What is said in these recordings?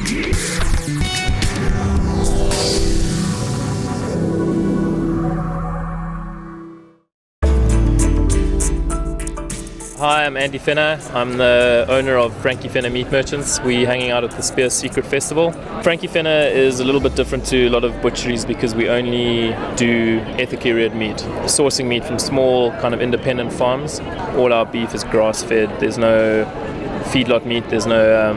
Hi, I'm Andy Fenner. I'm the owner of Fenner Meat Merchants. We're hanging out at the Spear Secret Festival. Fenner is a little bit different to a lot of butcheries because we only do ethically reared meat, sourcing meat from small kind of independent farms. All our beef is grass-fed. There's no feedlot meat. There's no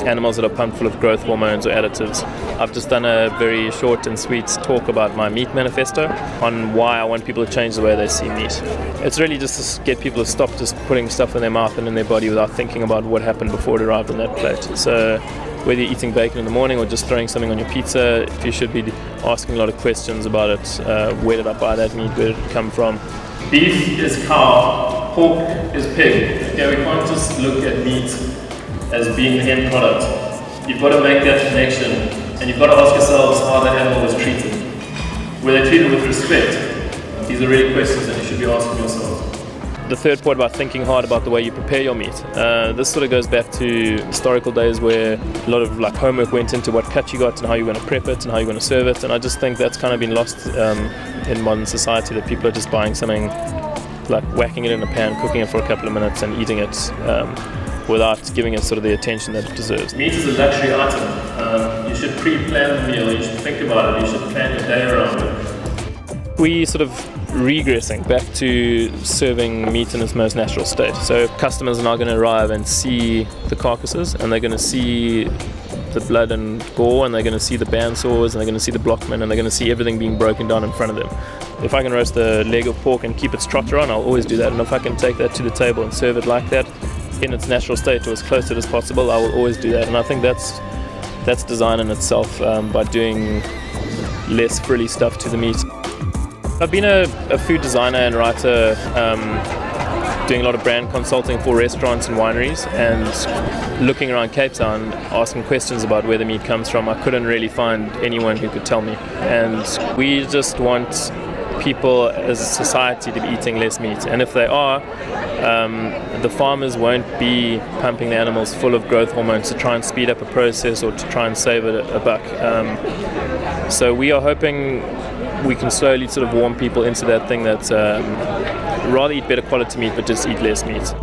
animals that are pumped full of growth hormones or additives. I've just done a very short and sweet talk about my meat manifesto on why I want people to change the way they see meat. It's really just to get people to stop just putting stuff in their mouth and in their body without thinking about what happened before it arrived on that plate. So whether you're eating bacon in the morning or just throwing something on your pizza, you should be asking a lot of questions about it. Where did I buy that meat? Where did it come from? Beef is cow, pork is pig. Okay, we can't just look at meat as being the end product. You've got to make that connection, and you've got to ask yourselves how the animal was treated. Were they treated with respect? These are really questions that you should be asking yourselves. The third point about thinking hard about the way you prepare your meat. This sort of goes back to historical days where a lot of homework went into what cut you got and how you're going to prep it and how you're going to serve it, and I just think that's kind of been lost in modern society, that people are just buying something, like whacking it in a pan, cooking it for a couple of minutes and eating it without giving it sort of the attention that it deserves. Meat is a luxury item. You should pre-plan the meal, you should think about it, you should plan your day around it. We sort of regressing back to serving meat in its most natural state. So customers are now going to arrive and see the carcasses, and they're going to see the blood and gore, and they're going to see the bandsaws, and they're going to see the blockmen, and they're going to see everything being broken down in front of them. If I can roast the leg of pork and keep its trotter on, I'll always do that. And if I can take that to the table and serve it like that in its natural state or as close to it as possible, I will always do that. And I think that's design in itself, by doing less frilly stuff to the meat. I've been a food designer and writer, doing a lot of brand consulting for restaurants and wineries, and looking around Cape Town, asking questions about where the meat comes from. I couldn't really find anyone who could tell me. And we just want people as a society to be eating less meat, and if they are, the farmers won't be pumping the animals full of growth hormones to try and speed up a process or to try and save a buck. So we are hoping we can slowly sort of warm people into that thing that rather eat better quality meat but just eat less meat.